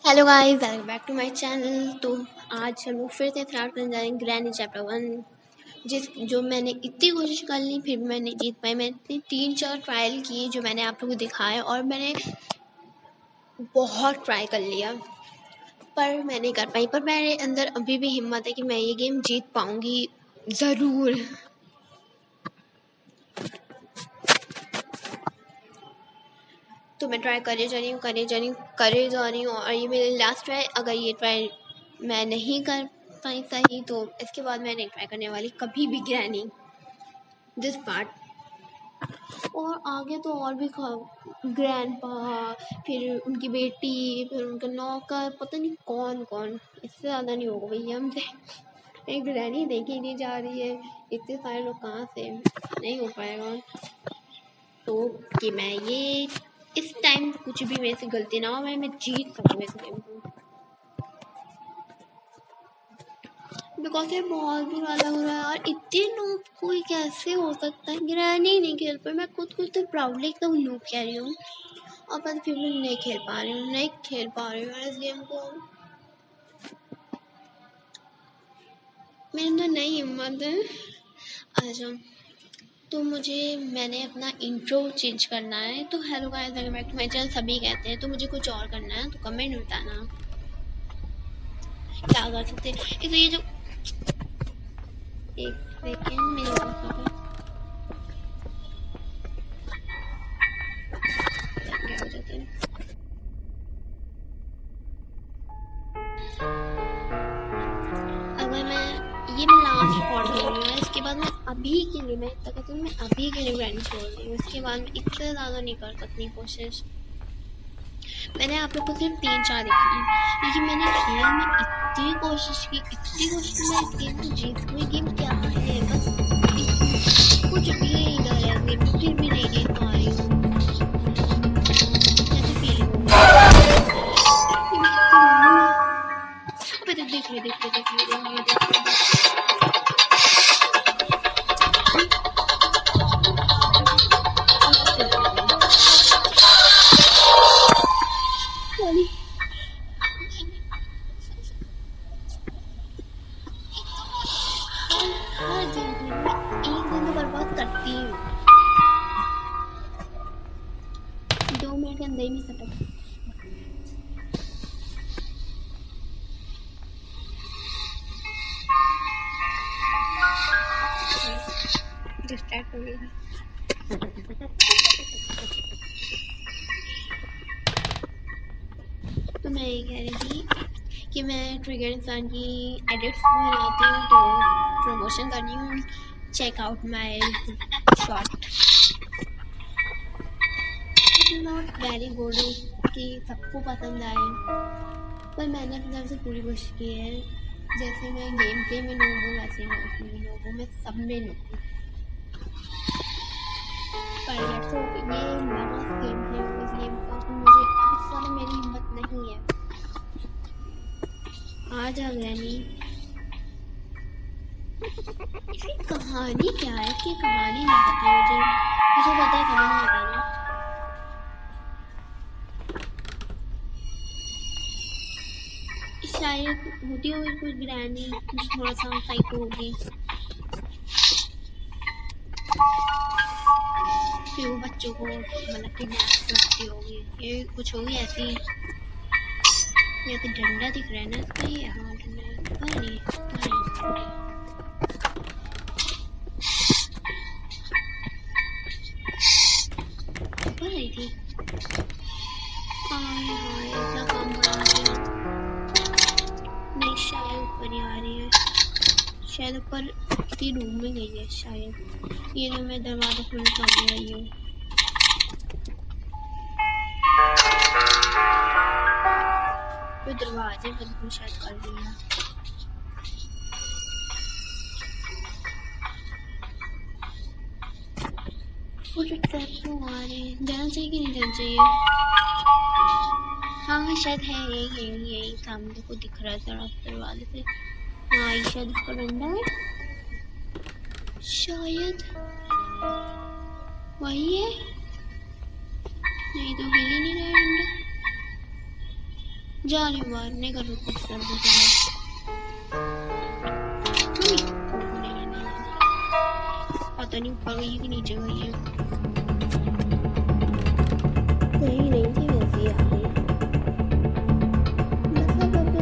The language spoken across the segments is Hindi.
Hello guys, welcome back to my channel. तो आज हम लोग फिर से स्टार्ट करने जा रहे हैं ग्रैनी चैप्टर 1। जो मैंने इतनी कोशिश कर ली फिर भी मैं नहीं जीत पाई। मैंने 3-4 ट्रायल किए जो मैंने आप लोगों को दिखाया और मैंने बहुत ट्राई कर लिया पर मैं नहीं कर पाई। पर मेरे अंदर अभी भी हिम्मत है कि मैं ये गेम जीत पाऊँगी ज़रूर। तो मैं ट्राई करे जा रही हूँ और ये मेरी लास्ट ट्राई। अगर ये ट्राई मैं नहीं कर पाई सही तो इसके बाद मैं नहीं ट्राई करने वाली कभी भी ग्रैनी दिस पार्ट। और आगे तो और भी ग्रैंडपा, फिर उनकी बेटी, फिर उनका नौकर, पता नहीं कौन कौन। इससे ज़्यादा नहीं होगा भैया हमसे। एक ग्रैनी देखी नहीं जा रही है, इतने सारे लोग कहाँ से, नहीं हो पाएगा। तो कि मैं ये इस टाइम कुछ भी मेरे से गलती ना हो, मैं जीत सकूँ इस गेम को। बिकॉज ये बहुत बुरा लग रहा है और इतने नूब कोई कैसे हो सकता है। ग्रैनी नहीं खेल पाई। मैं खुद तो प्राउडली एकदम नूब कह रही हूँ और बस फिर भी नहीं खेल पा रही हूँ इस गेम को। मेरे अंदर नई हिम्मत है। अच्छा, तो मैंने अपना इंट्रो चेंज करना है। तो hello guys, welcome back to my channel सभी कहते हैं, तो मुझे कुछ और करना है तो कमेंट में बताना क्या कर सकते हैं। एक ये जो एक सेकेंड मेरे पास क्या हो जाता है। अगर मैं लास्ट रिकॉर्ड कर रही हूँ, इसके बाद मैं अभी के लिए मैं अभी के लिए ग्रैंड छोड़ रही हूँ। इसके बाद मैं इससे ज़्यादा नहीं कर सकती कोशिश। मैंने आप लोग को सिर्फ 3-4 दिखाई, लेकिन मैंने खेल में इतनी कोशिश की मैं इस गेम को जीत हुई। गेम क्या है, बस कुछ भी इधर है गेम, फिर भी नहीं जीत पा रही हूँ। कैसे फीलिंग होगी। देख ले हर गेम प्ले में एक दिन तो बर्बाद करती हूँ। 2 मिनट के अंदर ही नहीं सटक। डिस्ट्रैक्ट हो गई। तो मैं ये कह रही थी कि मैं ट्रिगर इंसान की एडिट्स बनाती हूँ तो प्रमोशन कर रही हूँ। Check out my shot. Not very good कि सबको पसंद आए, पर मैंने अपनी तरफ से पूरी कोशिश की है। जैसे मैं गेम प्ले में नूब हूँ वैसे मैं उसमें भी नूब हूँ, मैं सब में नूब हूँ। पर तो ये लास्ट गेम प्ले होगा इस गेम का, तो मुझे अब इससे ज़्यादा मेरी हिम्मत नहीं है। आ जा ग्रैनी। इसकी कहानी क्या है? इसकी कहानी नहीं पता मुझे पता है, कमेंट में बताना। शायद होती होगी कोई ग्रैनी थोड़ा सा साइको होगी, फिर वो बच्चों को मतलब किडनैप करती होगी। ये कुछ होगी ऐसी। ये तो डंडा दिख रहा है ना इसका। ये हाँ डंडा, पता नहीं ऊपर आई थी। इतना काम बड़ा नहीं, शायद ऊपर ही आ रही है। शायद ऊपर किसी रूम में गई है शायद। ये जो मैं दरवाजा खोलने सामने रही हूँ। तो दरवाजे बंद को शायद कर दिया। कुछ ट्रैप क्यों आ रहे हैं? जाना चाहिए कि नहीं जाना चाहिए? हाँ शायद है यही सामने को दिख रहा है दरवाजे से। हाँ ये शायद उसका डंडा है, शायद वही है। नहीं तो हिल ही नहीं रहा है डंडा। जा रही हूँ बाहर, नहीं कर सकती इस लड़के से बात। पता नहीं ऊपर गई है कि नीचे गई है, कहीं नहीं थी वैसे ही आ गई। मतलब अब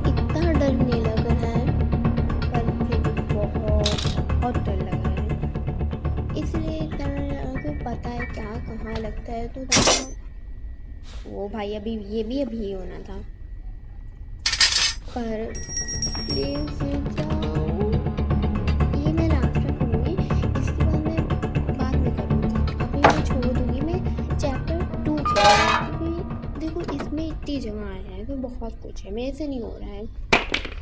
इतना डर नहीं लग रहा है, पर फिर भी बहुत डर लग रहा है। इसलिए इतना डर लग रहा है कि पता है क्या कहाँ लगता है। तो वो भाई अभी ये भी अभी होना था, पर प्लीज जाओ। ये मैं लास्ट में करूँगी, इसके बाद मैं बाद में करूँगी। अभी मैं छोड़ दूँगी, मैं चैप्टर 2 खेलूँगी क्योंकि देखो इसमें इतनी जगह है तो बहुत कुछ है, मेरे से नहीं हो रहा है।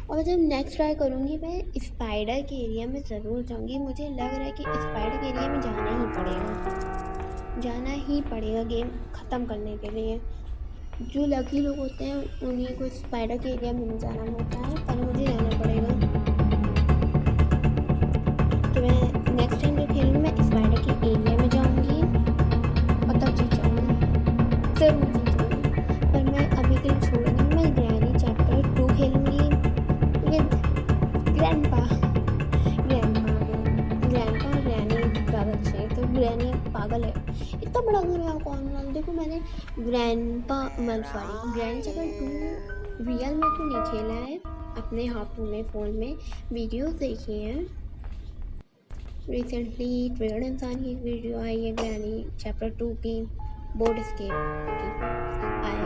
और जब नेक्स्ट ट्राई करूँगी मैं स्पाइडर के एरिया में ज़रूर जाऊँगी। मुझे लग रहा है कि स्पाइडर के एरिया में जाना ही पड़ेगा गेम ख़त्म करने के लिए। जो लकी लोग होते हैं उन्हीं को स्पाइडर के एरिया में नहीं जाना होता है, पर मुझे जाना पड़ेगा। तो मैं नेक्स्ट टाइम जब खेलूँगी मैं स्पाइडर के एरिया में जाऊँगी और तब जीत जाऊँगी, ज़रूर जीत जाऊँगी। पर मैं अभी के लिए छोड़ूंगी, मैं ग्रैनी चैप्टर 2 खेलूँगी विद ग्रैंडपा। ग्रैंडपा और ग्रैनी ज़्यादा अच्छे हैं, तो ग्रैनी पागल है, इतना बड़ा घर है कौन वाला। देखो मैंने ग्रैंड चैप्टर 2 रियल में तो नहीं खेला है, अपने हाथों में फ़ोन में वीडियोस देखी हैं। रिसेंटली ट्रिगर्ड इंसान की एक वीडियो आई है ग्रैनी चैप्टर 2 की, बोर्ड स्केप की। आई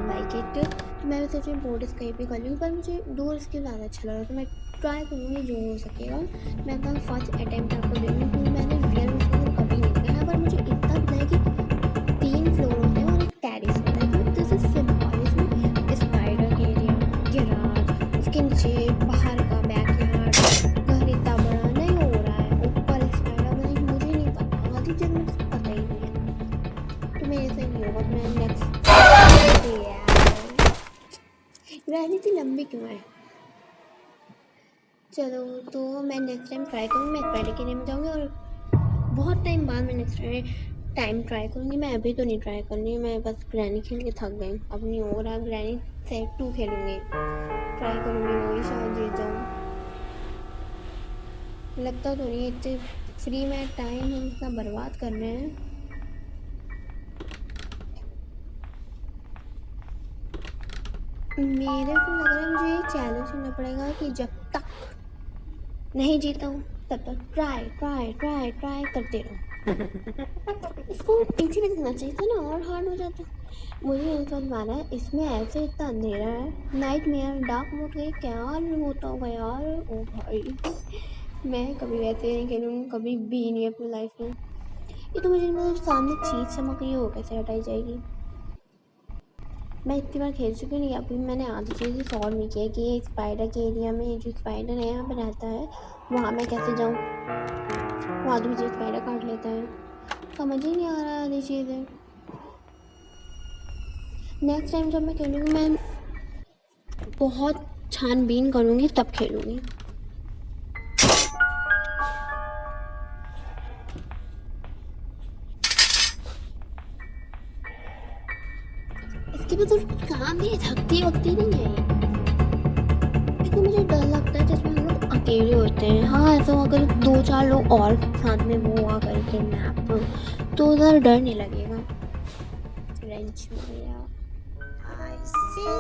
लाइक इट, तो मैं सोच रही हूँ बोर्ड स्केप ही कर लूँगी, पर मुझे डोर स्केप ज़्यादा अच्छा लगा, तो मैं ट्राई करूँगी जो हो सकेगा। मैं अपना फर्स्ट अटैम्प्ट आपको दे दूँगी क्योंकि मैंने रियल में इसको कभी नहीं किया है, पर मुझे इतना पता है कि 3 फ्लोर होते हैं और एक टेरेस होता है। तो दिस इज सिंपल, इसमें स्पाइडर के एरिया, गैराज, उसके नीचे बाहर का बैकयार्ड, घर इतना बड़ा नहीं हो रहा है, ऊपर स्पाइडर बनी, मुझे नहीं पता, आधी चीज़ मुझे पता ही नहीं है, तो मेरे से नहीं होगा। मैं नेक्स्ट ग्रैनी इतनी लंबी क्यों है। चलो तो मैं नेक्स्ट टाइम ट्राई करूँगी, मैं स्पाइडर के एरिया में जाऊँगी और बहुत टाइम बाद मैं नेक्स्ट टाइम ट्राई करूँगी। मैं अभी तो नहीं ट्राई करूँगी, मैं बस ग्रैनी खेल के थक गई, अब नहीं हो रहा। ग्रैनी सेट 2 खेलूँगी, ट्राई करूँगी, वही शायद जीत जाऊँ। लगता तो नहीं, इतने फ्री में टाइम हम इतना बर्बाद कर रहे हैं। मेरे को लग रहा है मुझे ये चैलेंज करना पड़ेगा कि जब तक नहीं जीता हूँ तब तक ट्राई करते रहो। इसको पीछे भी दिखना चाहिए था ना, और हार्ड हो जाता। मुझे नहीं समझ में आ रहा है, इसमें ऐसे इतना अंधेरा है, नाइट मेयर डार्क मोड के क्या होता होगा यार। ओ भाई, मैं कभी वैसे नहीं खेलूँगी, कभी भी नहीं अपनी लाइफ में। ये तो मुझे मतलब सामने चीज़ चमक रही हो कैसे हटाई जाएगी। मैं इतनी बार खेल चुकी हूँ, नहीं अभी मैंने आधी चीज़ें सॉल्व नहीं किया कि ये स्पाइडर के एरिया में जो स्पाइडर है यहाँ पर रहता है वहाँ मैं कैसे जाऊँ, वो आधी चीज़ स्पाइडर काट लेता है, समझ ही नहीं आ रहा है आधी चीज़ें। नेक्स्ट टाइम जब मैं खेलूँगी मैं बहुत छानबीन करूँगी तब खेलूँगी। इसके भी तो काम नहीं है, थकती वक्ती नहीं है। लेकिन मुझे डर लगता है जिसमें हम लोग अकेले होते हैं। हाँ ऐसा अगर 2-4 लोग और साथ में वो हुआ करके मैप, तो उधर डर नहीं लगेगा। रेंच में गया, I see you.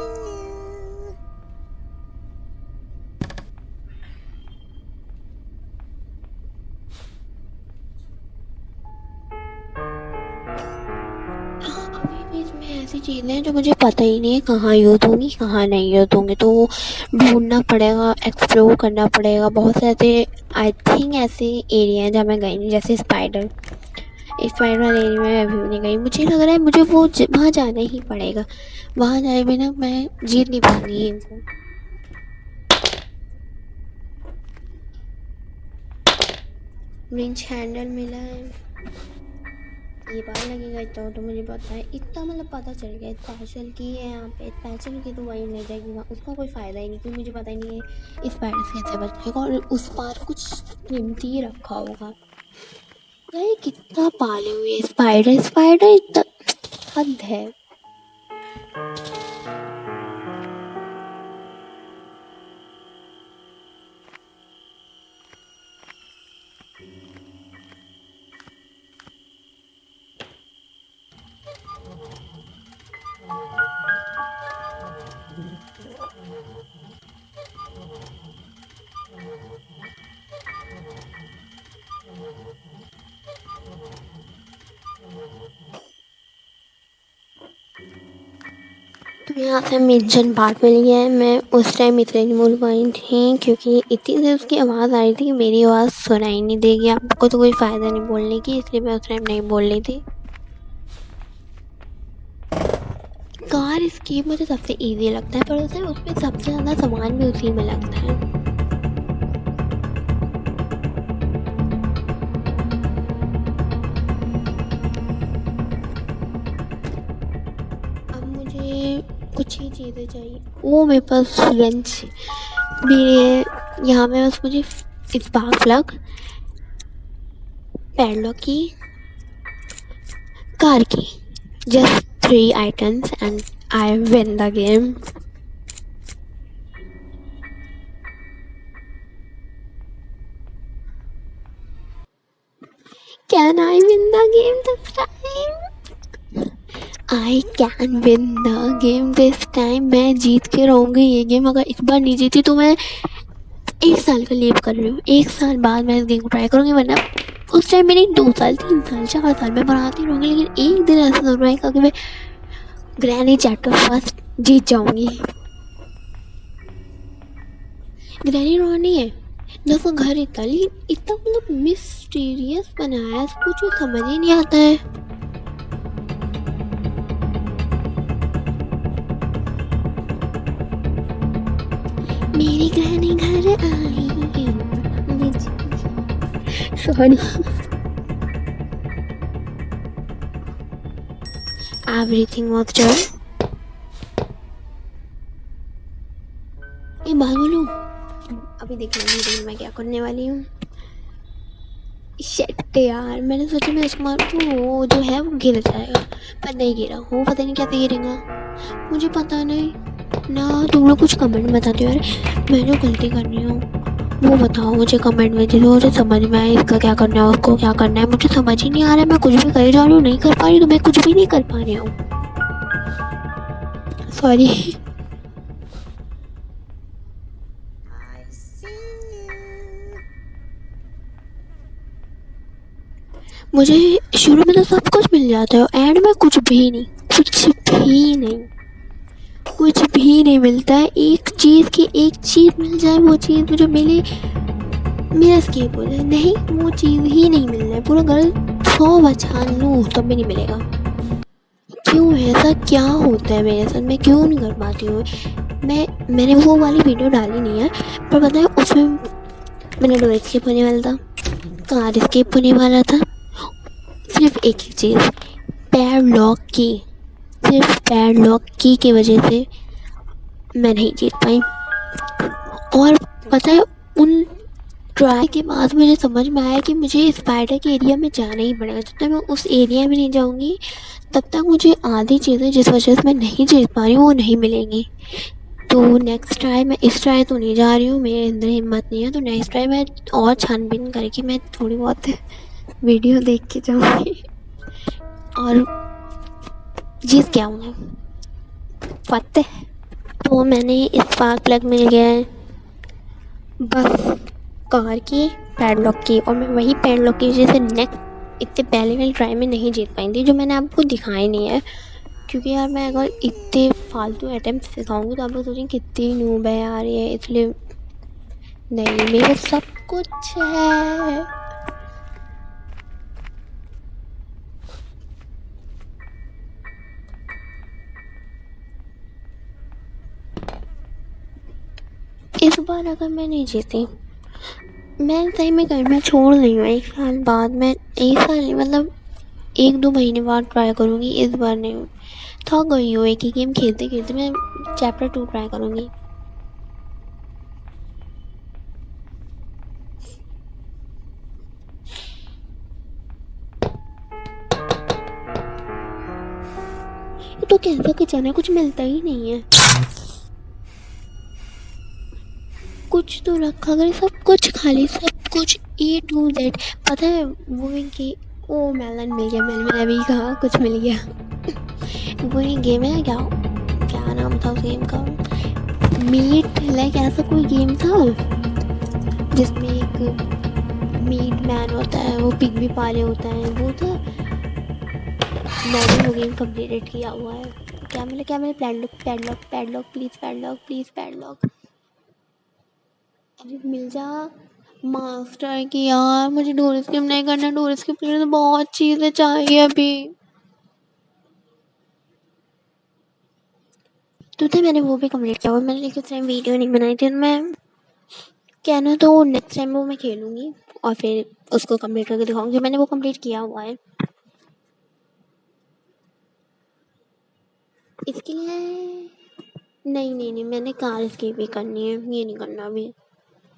अभी भी इसमें ऐसी चीज़ें हैं जो मुझे पता ही नहीं है कहाँ यूज़ होंगी कहाँ नहीं यूज़ होंगी, तो ढूंढना पड़ेगा, एक्सप्लोर करना पड़ेगा। बहुत से ऐसे आई थिंक ऐसे एरिया हैं जहाँ मैं गई नहीं, जैसे स्पाइडर वाले एरिया में अभी भी नहीं गई। मुझे लग रहा है मुझे वो वहाँ जाना ही पड़ेगा, वहाँ जाए बिना मैं जीत नहीं पाऊँगी इनको। रिंच हैंडल मिला है, ये बार लगेगा इतना तो मुझे पता है, इतना मतलब पता चल गया। स्पेशल की है यहाँ पे, स्पेशल की तो वहीं ले जाएगी, वहाँ उसका कोई फ़ायदा ही नहीं क्योंकि मुझे पता ही नहीं है इस स्पाइडर से कैसे बचेगा, और उस पार कुछ कीमती रखा होगा। यार कितना पाले हुए स्पाइडर इतना हद है। तो यहाँ से मेंशन पार्ट मिल गया है। मैं उस टाइम इतने नहीं बोल पाई थी क्योंकि इतनी देर उसकी आवाज़ आ रही थी कि मेरी आवाज़ सुनाई नहीं देगी आपको, तो कोई फ़ायदा नहीं बोलने की, इसलिए मैं उस टाइम नहीं बोल रही थी। कार एस्केप मुझे सबसे इजी लगता है, पर उसमें सबसे ज़्यादा सामान भी उसी में लगता है। अब मुझे कुछ ही चीज़ें चाहिए। वो मेरे पास रेंच मेरे यहाँ में बस मुझे स्पार्क प्लग, पैडलॉक की, कार की, just 3 items and I win the game. Can I win the game this time? I can win the game this time. मैं जीत के रहूँगी ये गेम। अगर इस बार नहीं जीती तो मैं 1 साल का लीव कर रही हूँ। 1 साल बाद मैं इस गेम को ट्राई करूँगी, वरना उस टाइम मेरी 2 साल 3 साल 4 साल मैं बनाती रहूँगी, लेकिन एक दिन ऐसा ज़रूर आएगा कि मैं ग्रैनी चैप्टर फर्स्ट जीत जाऊँगी। ग्रैनी रोनी है जैसा घर इतना मतलब मिस्टीरियस बनाया है, कुछ समझ ही नहीं आता है। मेरी ग्रैनी घर आई, सॉरी। Everything was done. ये बात बोलूं, अभी देखना नहीं मैं क्या करने वाली हूँ। शिट यार, मैंने सोचा मैं उसको मारूं तो वो जो है वो गिर जाएगा, पर नहीं गिरा। वो पता नहीं कैसे गिरेगा, मुझे पता नहीं ना। तुम लोग कुछ कमेंट बता दो यार, मैं जो गलती कर रही हूँ वो बताओ मुझे कमेंट में, जिससे मुझे समझ में आए इसका क्या करना है, उसको क्या करना है। मुझे समझ ही नहीं आ रहा है, मैं कुछ भी कर जा रही हूँ, नहीं कर पा रही, तो मैं कुछ भी नहीं कर पा रही हूँ। सॉरी। मुझे शुरू में तो सब कुछ मिल जाता है, एंड में कुछ भी नहीं, कुछ भी नहीं मिलता है। एक चीज़ मिल जाए, वो चीज़ मुझे मिले, मेरा एस्केप हो जाए, नहीं वो चीज़ ही नहीं मिल रहा है। पूरा घर 100 बचा लूँ तब भी नहीं मिलेगा। क्यों ऐसा क्या होता है मेरे साथ, मैं क्यों नहीं कर पाती हूँ। मैंने वो वाली वीडियो डाली नहीं है, पर पता है उसमें मैंने डोर एस्केप होने वाला था, कार एस्केप होने वाला था, सिर्फ एक ही चीज़, पैडलॉक की। सिर्फ पैडलॉक की वजह से मैं नहीं जीत पाई। और पता है उन ट्राई के बाद मुझे समझ में आया कि मुझे स्पाइडर के एरिया में जाना ही पड़ेगा। जब तक मैं उस एरिया में नहीं जाऊंगी तब तक मुझे आधी चीज़ें जिस वजह से मैं नहीं जीत पा रही हूँ वो नहीं मिलेंगी। तो नेक्स्ट ट्राई, मैं इस ट्राई तो नहीं जा रही हूँ, मेरे अंदर हिम्मत नहीं है, तो नेक्स्ट ट्राई मैं और छानबीन करके मैं थोड़ी बहुत वीडियो देख के जाऊँगी और जीत के आऊँगी। पता है तो मैंने स्पार्क प्लग मिल गया है, बस कार की, पैडलॉक की, और मैं वही पैडलॉक की वजह से नेक्स्ट इतने पहले वाली ट्राई में नहीं जीत पाई थी, जो मैंने आपको दिखाई नहीं है। क्योंकि यार मैं अगर इतने फालतू अटैम्प्ट सिखाऊंगी तो आप लोग सोचेंगे कितनी नूब है यार ये, इसलिए नहीं, मेरे सब कुछ है। इस बार अगर मैं नहीं जीती, मैं सही में करना छोड़ रही हूँ। 1 साल बाद मैं, 1 साल नहीं मतलब 1-2 महीने बाद ट्राई करूँगी। इस बार नहीं, थक गई हूँ एक ही गेम खेलते खेलते। मैं चैप्टर 2 ट्राई करूँगी। तो कैसा किचन है, कुछ मिलता ही नहीं है। कुछ तो रखा गया, सब कुछ खाली, सब कुछ A to Z। पता है वो कि ओ मेलन मिल गया, मैंने अभी कहा कुछ मिल गया। वो ये गेम है क्या, क्या नाम था उस गेम का, मीट लाइक ऐसा कोई गेम था जिसमें एक मीट मैन होता है, वो पिग भी पाले होता है, वो था। मैंने वो गेम कंप्लीट किया हुआ है। क्या मैंने padlock padlock padlock please padlock अरे मिल जा। मास्टर की यार, मुझे डोर स्किप नहीं करना, डोर स्किप के लिए तो बहुत चीज़ें चाहिए अभी। तो मैंने वो भी कंप्लीट किया हुआ, मैंने लेकिन उस टाइम वीडियो नहीं बनाई थी। मैं कहना तो नेक्स्ट टाइम वो मैं खेलूँगी और फिर उसको कंप्लीट करके दिखाऊंगी। मैंने वो कंप्लीट किया हुआ है। इसके लिए नहीं मैंने कार स्केप भी करनी है, ये नहीं करना अभी,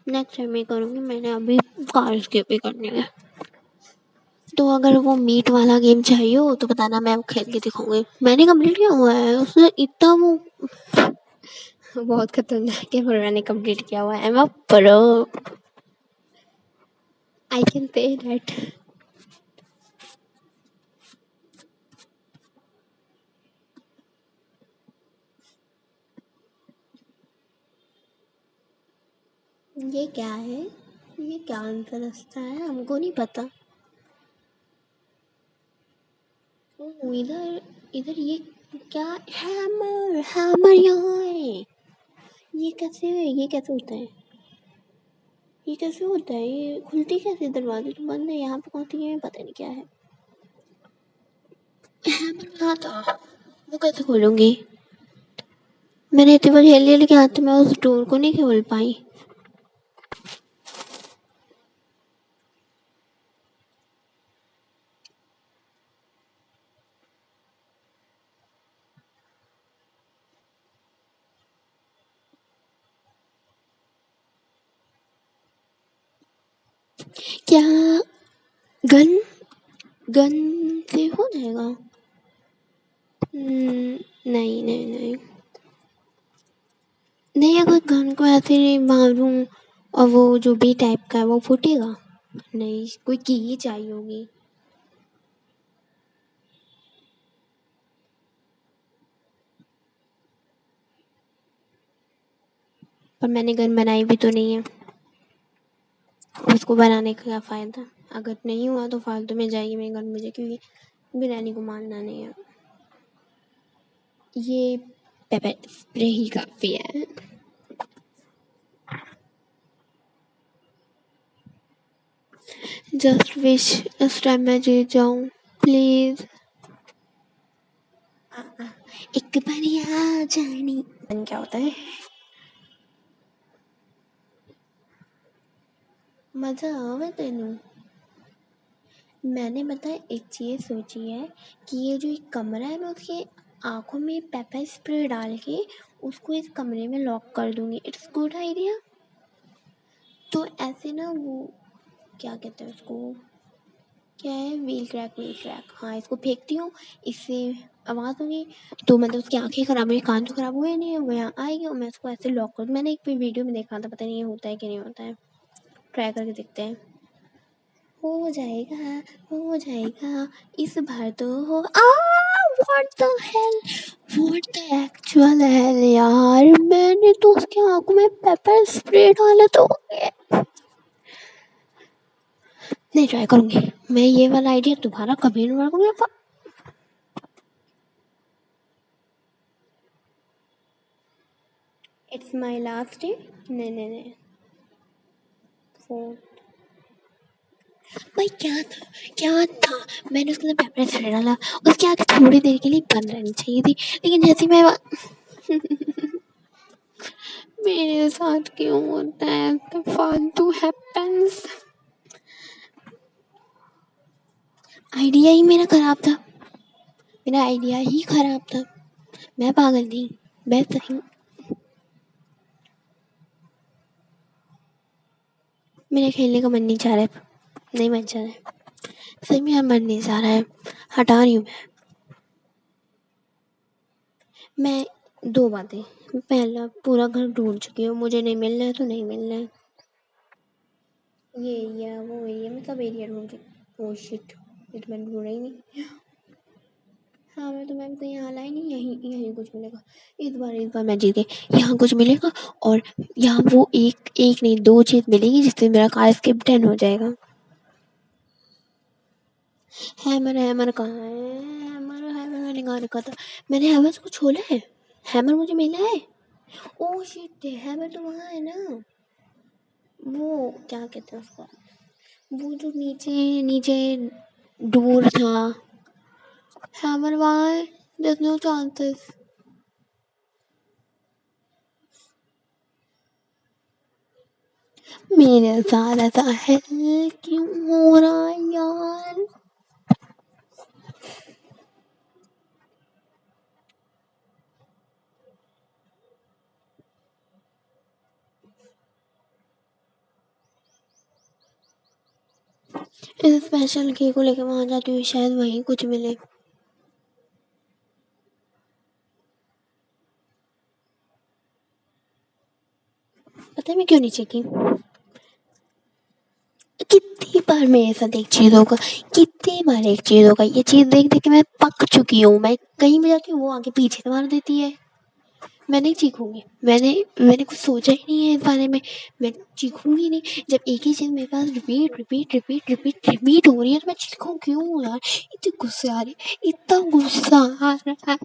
नेक्स्ट टाइम मैं करूँगी। मैंने अभी कार स्केप भी करनी है। तो अगर वो मीट वाला गेम चाहिए हो तो बताना, मैं वो खेल के दिखाऊंगी। मैंने कंप्लीट किया हुआ है, उसने इतना वो बहुत खतरनाक है, पर मैंने कंप्लीट किया हुआ है। I am a pro, I can say that. ये क्या है, ये क्या आंसर रास्ता है, हमको नहीं पता। इधर इधर ये क्या, हैमर हैमर यहाँ है। ये कैसे है, ये कैसे होता है, ये कैसे होता है, ये खुलती कैसे, दरवाजे तो बंद है, यहाँ पे कौन सी है, पता नहीं क्या है। हैमर कहाँ था, वो कैसे खोलूंगी। मैंने इतनी बार खेल लिया लेकिन आज तक मैं उस डोर को नहीं खोल पाई। क्या गन, गन से हो जाएगा। नहीं नहीं, अगर गन को ऐसे मारूं और वो जो भी टाइप का है वो फूटेगा। नहीं, कोई की ही चाहिए होगी। पर मैंने गन बनाई भी तो नहीं है, उसको बनाने का क्या फ़ायदा। अगर नहीं हुआ तो फालतू में जाएगी मेरी गन मुझे, क्योंकि बिरयानी को मारना नहीं है। ये पेपर स्प्रे ही काफ़ी है। जस्ट विश इस टाइम मैं जीत जाऊं प्लीज। एक बार आ जानी क्या होता है, मजा आवे तेनू। मैंने बताया एक चीज़ सोची है कि ये जो एक कमरा है, मैं उसके आंखों में पेपर स्प्रे डाल के उसको इस कमरे में लॉक कर दूंगी। It's good idea. तो ऐसे ना वो क्या कहते हैं उसको, क्या है, व्हील क्रैक, हाँ इसको फेंकती हूँ, इससे आवाज़ होगी तो मतलब उसकी आंखें खराब हुई, कान तो खराब हुए नहीं है, वो यहाँ आएगी और मैं उसको ऐसे लॉक कर। मैंने एक वीडियो में देखा था, पता नहीं ये होता है कि नहीं होता है, ट्राई करके देखते हैं। हो जाएगा हो जाएगा, इस बार तो हो। What the hell, what the actual hello यार, मैंने तो उसके आंखों में पेपर स्प्रे डाला तो नहीं, ट्राई करूंगी मैं ये वाला आइडिया दोबारा कभी नहीं करूंगी। It's my last day. नहीं फोर्थ। भाई क्या था, मैंने उसके अंदर पेपर स्प्रे डाला, उसके आगे थोड़ी देर के लिए बंद रहनी चाहिए थी, लेकिन जैसे मैं मेरे साथ क्यों होता है तो फालतू हैपेंस। आइडिया ही मेरा खराब था, मेरा आइडिया ही खराब था, मैं पागल नहीं, मैं सही। मेरा खेलने का मन नहीं चाह रहा है, नहीं मन चाह रहा है, सही में मन नहीं चाह रहा है, हटा रही हूँ मैं। दो बातें, पहला पूरा घर ढूंढ चुकी हूँ, मुझे नहीं मिलना है तो नहीं मिलना है। ये एरिया वो एरिया, मैं सब एरिया ढूंढ चुकी। ओह शिट, ये तो मैंने ढूंढा ही नहीं। हाँ मैं तो मैम तो यहाँ लाई नहीं, यहीं यहीं कुछ मिलेगा। इस बार मैं जीत गई, यहाँ कुछ मिलेगा और यहाँ वो एक एक नहीं 2 चीज़ मिलेगी जिससे मेरा कार स्किप 10 हो जाएगा। हैमर कहाँ है? हैमर मैंने कहाँ रखा था? मैंने हैमर को छोड़ा है। हैमर मुझे मिला है। ओह शिट, हैमर तो वहाँ है ना, वो क्या कहते हैं उसको, वो जो नीचे नीचे डोर था। हैमर वहाँ है, there's no chances। मेरे साथ ऐसा हेल क्यों हो रहा है यार? इस स्पेशल की को लेके वहां जाती हूँ, शायद वहीं कुछ मिले। पता है मैं क्यों नहीं चेकी? कितनी बार मेरे साथ एक चीज होगा, कितनी बार एक चीज होगा, ये चीज देख देख के मैं पक चुकी हूँ। मैं कहीं भी जाती हूँ वो आगे पीछे से मार देती है। मैं नहीं चीखूंगी, मैंने मैंने कुछ सोचा ही नहीं है इस बारे में। मैं चीखूंगी नहीं। जब एक ही चीज मेरे पास repeat repeat repeat repeat repeat हो रही है तो मैं चीखूं क्यों यार? इतनी गुस्से आ रही, इतना गुस्सा आ रहा है।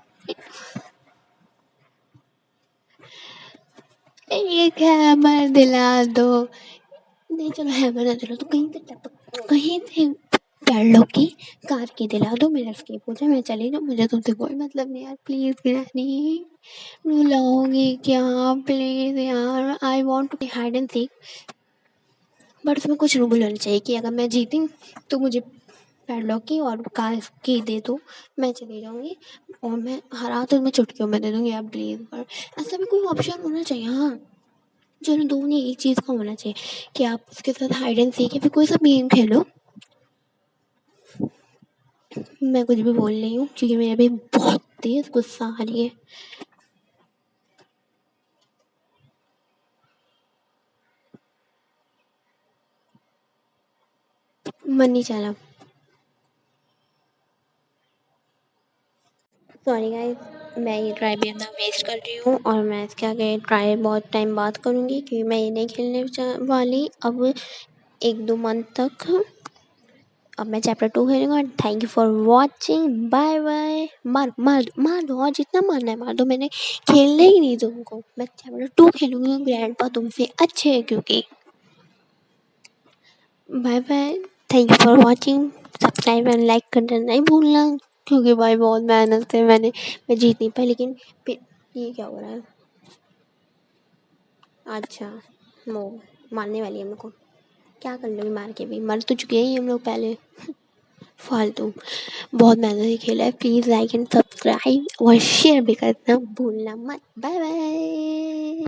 एक हैमर दिला दो। नहीं चलो हैमर ना दिला तो कहीं पे पैडलॉक की कार की दिला दो, मेरा स्केप हो जाए, मैं चली जाऊँ, मुझे तुमसे कोई मतलब नहीं यार। प्लीज ग्रैनी, रुलाओगी क्या? प्लीज यार, I want to hide and seek. But उसमें कुछ रूल होना चाहिए कि अगर मैं जीती तो मुझे पैडलॉक की और कार की दे दो, मैं चली जाऊँगी। और मैं हरा तो मैं चुटकियों में दे दूँगी यार प्लीज़। पर ऐसा भी कोई ऑप्शन होना चाहिए। हाँ चलो दो नहीं, एक चीज़ का होना चाहिए कि आप उसके साथ हाइड एंड सीक या फिर कोई सा गेम खेलो। मैं कुछ भी बोल रही हूँ क्योंकि मेरे अभी बहुत तेज गुस्सा आ रही है। मन नहीं चला। सॉरी गाइस, मैं ये ट्राई भी अपना वेस्ट कर रही हूँ और मैं इसके आगे ट्राई बहुत टाइम बाद करूँगी क्योंकि मैं ये नहीं खेलने वाली अब 1-2 मंथ तक। अब मैं चैप्टर 2 खेलूँगा। Thank you for watching, bye bye. मार मार मार दो और जितना मारना है मार दो, मैंने खेलने ही नहीं तुमको। मैं चैप्टर 2 खेलूँगी, ग्रैंडपा तुमसे अच्छे हैं क्योंकि। Bye bye, thank you for watching. Subscribe and like करना नहीं भूलना क्योंकि भाई बहुत मेहनत से मैं जीत नहीं पाई। लेकिन फिर ये क्या हो रहा है? अच्छा वो मारने वाली है मेरे को, क्या कर लूँगी मार के भी? मर तो चुके हैं हम लोग पहले। फालतू, बहुत मेहनत से खेला है। प्लीज़ लाइक एंड सब्सक्राइब और शेयर भी करना भूलना मत। Bye bye.